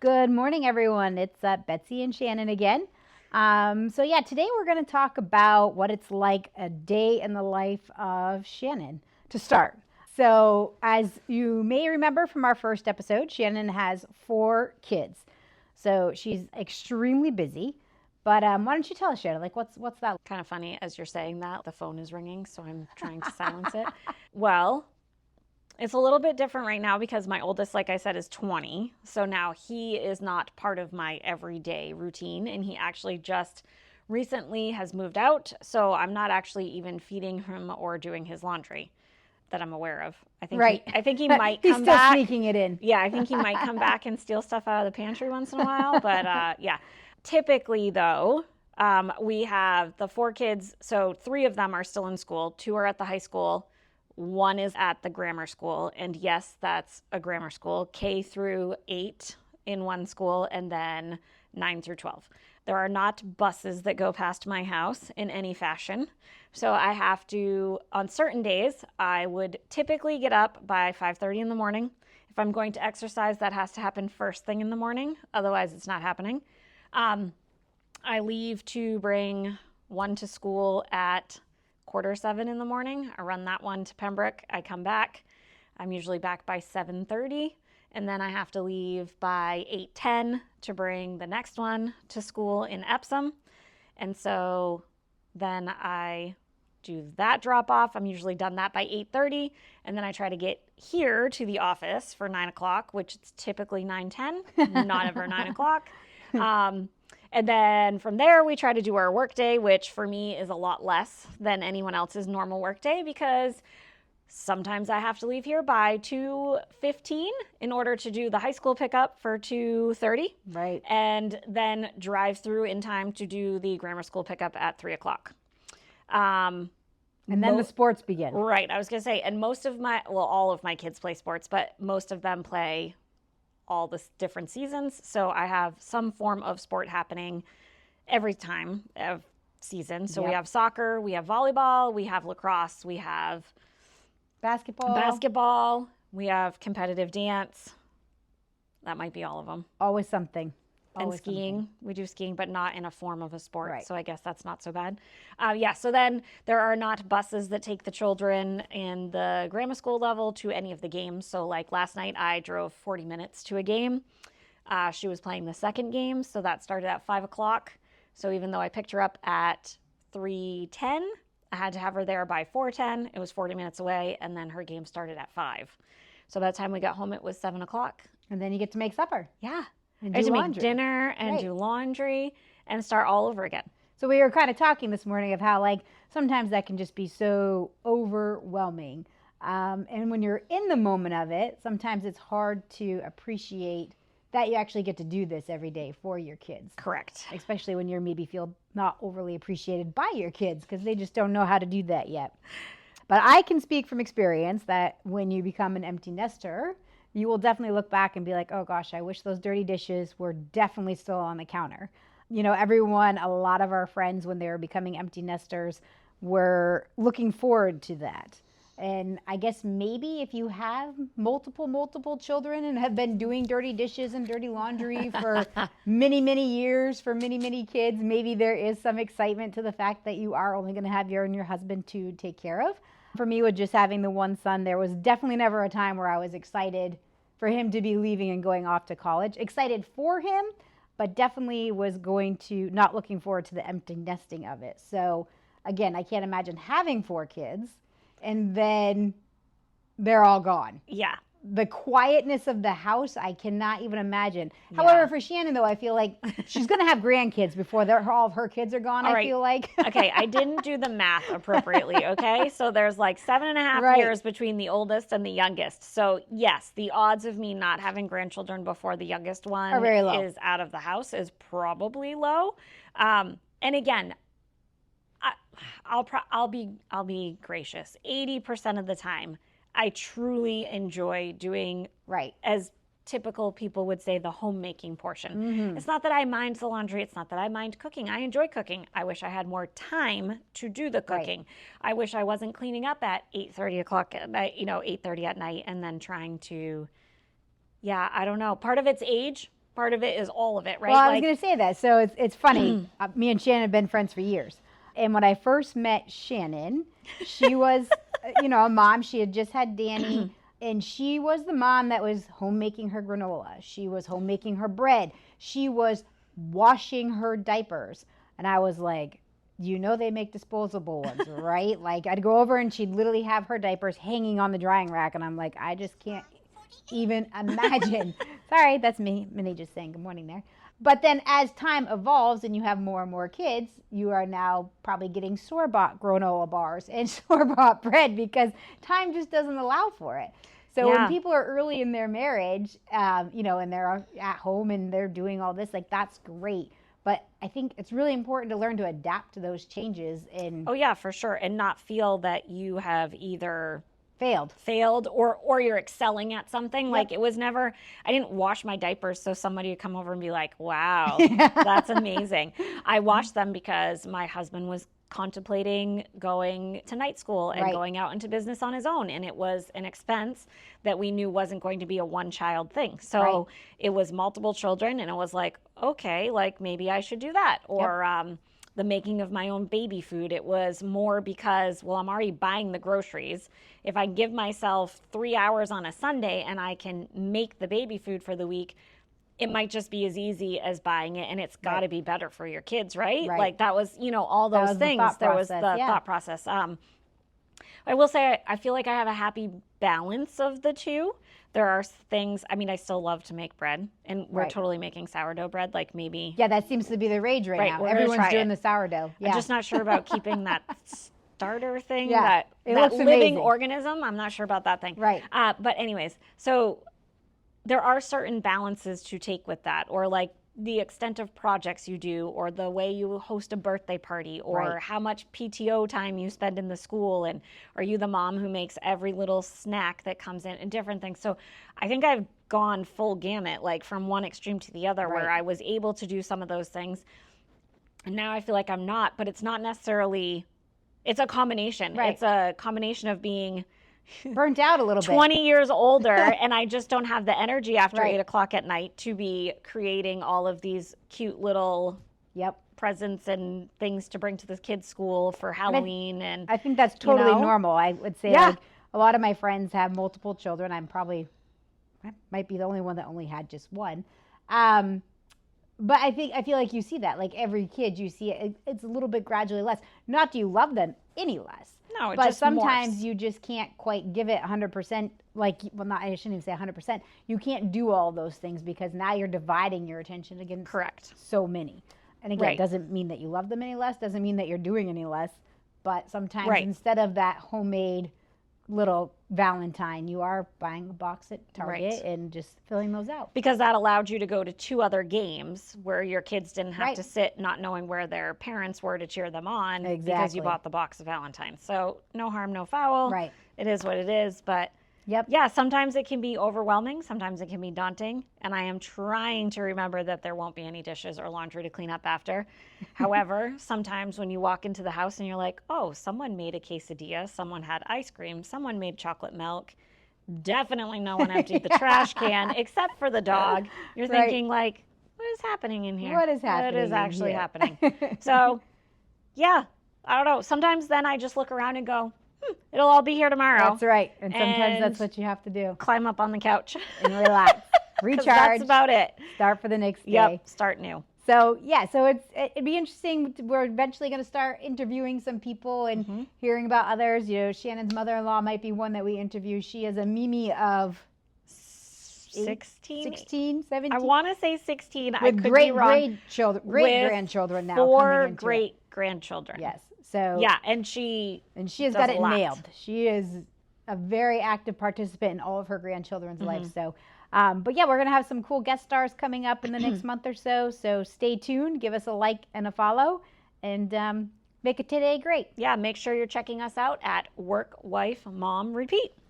Good morning, everyone. It's Betsy and Shannon again. Today we're going to talk about what it's like a day in the life of Shannon to start. So, as you may remember from our first episode, Shannon has 4 kids. So she's extremely busy. But why don't you tell us, Shannon, like what's that? Kind of funny as you're saying that. The phone is ringing, so I'm trying to silence it. Well, it's a little bit different right now because my oldest, like I said, is 20. So now he is not part of my everyday routine, and he actually just recently has moved out. So I'm not actually even feeding him or doing his laundry that I'm aware of. I think he might He's come still back. sneaking it in. Yeah, I think he might come back and steal stuff out of the pantry once in a while. But yeah, typically though, we have the 4 kids. So 3 of them are still in school. 2 are at the high school. 1 is at the grammar school. And yes, that's a grammar school, K through 8 in one school, and then 9 through 12. There are not buses that go past my house in any fashion. So I have to, on certain days, I would typically get up by 5:30 in the morning. If I'm going to exercise, that has to happen first thing in the morning. Otherwise, it's not happening. I leave to bring 1 to school at 6:45 in the morning. I run that one to Pembroke. I come back. I'm usually back by 7:30. And then I have to leave by 8:10 to bring the next one to school in Epsom. And so then I do that drop off. I'm usually done that by 8:30. And then I try to get here to the office for 9 o'clock, which is typically 9:10, not ever 9 o'clock. And then from there, we try to do our work day, which for me is a lot less than anyone else's normal work day because sometimes I have to leave here by 2:15 in order to do the high school pickup for 2:30. Right. And then drive through in time to do the grammar school pickup at 3 o'clock. And then the sports begin. Right. I was going to say, and all of my kids play sports, but most of them play all the different seasons. So I have some form of sport happening every time of season. So we have soccer, we have volleyball, we have lacrosse, we have basketball, we have competitive dance. That might be all of them. Always something. And skiing. We do skiing, but not in a form of a sport. Right. So I guess that's not so bad. So then there are not buses that take the children in the grammar school level to any of the games. So like last night, I drove 40 minutes to a game. She was playing the second game, so that started at 5 o'clock. So even though I picked her up at 3:10, I had to have her there by 4:10. It was 40 minutes away, and then her game started at 5. So by the time we got home, it was 7 o'clock. And then you get to make supper. Yeah. And I had to laundry. make dinner and do laundry and start all over again. So we were kind of talking this morning of how like sometimes that can just be so overwhelming. And when you're in the moment of it, sometimes it's hard to appreciate that you actually get to do this every day for your kids. Correct. Especially when you maybe feel not overly appreciated by your kids because they just don't know how to do that yet. But I can speak from experience that when you become an empty nester, you will definitely look back and be like, oh gosh, I wish those dirty dishes were definitely still on the counter. You know, a lot of our friends when they were becoming empty nesters were looking forward to that. And I guess maybe if you have multiple children and have been doing dirty dishes and dirty laundry for many years for many kids, maybe there is some excitement to the fact that you are only going to have you and your husband to take care of. For me, with just having the one son, there was definitely never a time where I was excited for him to be leaving and going off to college. Excited for him, but definitely was not looking forward to the empty nesting of it. So again, I can't imagine having 4 kids and then they're all gone. Yeah. The quietness of the house, I cannot even imagine. Yeah. However, for Shannon, though, I feel like she's going to have grandkids before all of her kids are gone, I feel like. Okay, I didn't do the math appropriately, okay? So there's like 7.5 years between the oldest and the youngest. So yes, the odds of me not having grandchildren before the youngest one are very low. Is out of the house is probably low. And again, I'll be gracious. 80% of the time, I truly enjoy doing, as typical people would say, the homemaking portion. Mm-hmm. It's not that I mind the laundry. It's not that I mind cooking. I enjoy cooking. I wish I had more time to do the cooking. Right. I wish I wasn't cleaning up at 8:30 at night, 8:30 at night and then trying to, I don't know. Part of it's age. part of it is all of it, right? Well, I was going to say that. So it's funny. Me and Shannon have been friends for years. And when I first met Shannon, she was, a mom. She had just had Danny. And she was the mom that was homemaking her granola. She was homemaking her bread. She was washing her diapers. And I was like, they make disposable ones, right? Like, I'd go over and she'd literally have her diapers hanging on the drying rack. And I'm like, I just can't even imagine. Sorry, that's me. Minnie just saying good morning there. But then as time evolves and you have more and more kids, you are now probably getting store-bought granola bars and store-bought bread because time just doesn't allow for it. So when people are early in their marriage, and they're at home and they're doing all this, like, that's great. But I think it's really important to learn to adapt to those changes. Oh, yeah, for sure. And not feel that you have either failed or you're excelling at something. Yep. Like, it was never, I didn't wash my diapers so somebody would come over and be like, wow, that's amazing. I washed them because my husband was contemplating going to night school and going out into business on his own. And it was an expense that we knew wasn't going to be a one-child thing. So it was multiple children, and it was like, okay, like, maybe I should do that. Or the making of my own baby food. It was more because, well, I'm already buying the groceries. If I give myself 3 hours on a Sunday and I can make the baby food for the week, it might just be as easy as buying it, and it's got to be better for your kids, right? Like, that was, all those things. There was the thought process. I will say, I feel like I have a happy balance of the two. There are things, I still love to make bread, and we're totally making sourdough bread, like maybe. Yeah, that seems to be the rage right now. Everyone's doing the sourdough. Yeah. I'm just not sure about keeping that starter thing, that living amazing organism. I'm not sure about that thing. Right. But anyways, so there are certain balances to take with that, or like the extent of projects you do, or the way you host a birthday party, or how much PTO time you spend in the school, and are you the mom who makes every little snack that comes in, and different things. So I think I've gone full gamut, like from one extreme to the other, where I was able to do some of those things, and now I feel like I'm not. But it's not necessarily, it's a combination. It's a combination of being burnt out a little bit, 20 years older, and I just don't have the energy after 8 o'clock at night to be creating all of these cute little presents and things to bring to the kids' school for Halloween. And I think that's totally normal. I would say like a lot of my friends have multiple children. I might be the only one that only had just one. But I feel like you see that, like every kid, you see it's a little bit gradually less. Not do you love them any less. No, but just sometimes morphs. You just can't quite give it 100%. I shouldn't even say 100%. You can't do all those things because now you're dividing your attention against so many. And again, it doesn't mean that you love them any less. Doesn't mean that you're doing any less. But sometimes instead of that homemade little Valentine, you are buying a box at Target and just filling those out. Because that allowed you to go to 2 other games where your kids didn't have to sit not knowing where their parents were to cheer them on because you bought the box of Valentine. So no harm, no foul. Right. It is what it is. But yeah, sometimes it can be overwhelming. Sometimes it can be daunting. And I am trying to remember that there won't be any dishes or laundry to clean up after. However, sometimes when you walk into the house and you're like, oh, someone made a quesadilla, someone had ice cream, someone made chocolate milk. Definitely no one emptied the trash can except for the dog. You're thinking like, what is happening in here? What is happening? What is actually happening? So, yeah, I don't know. Sometimes then I just look around and go, it'll all be here tomorrow. That's right. And sometimes that's what you have to do. Climb up on the couch. And relax. Recharge. That's about it. Start for the next day. Yep, start new. So, it'd be interesting. We're eventually going to start interviewing some people and hearing about others. Shannon's mother-in-law might be one that we interview. She is a Mimi of 16, 17. I want to say 16. With I could be wrong. great-grandchildren now. 4 great-grandchildren. Yes. So yeah, and she has got it nailed. She is a very active participant in all of her grandchildren's life. So, but yeah, we're gonna have some cool guest stars coming up in the next month or so. So stay tuned. Give us a like and a follow, and make it today great. Yeah, make sure you're checking us out at Work, Wife, Mom, Repeat.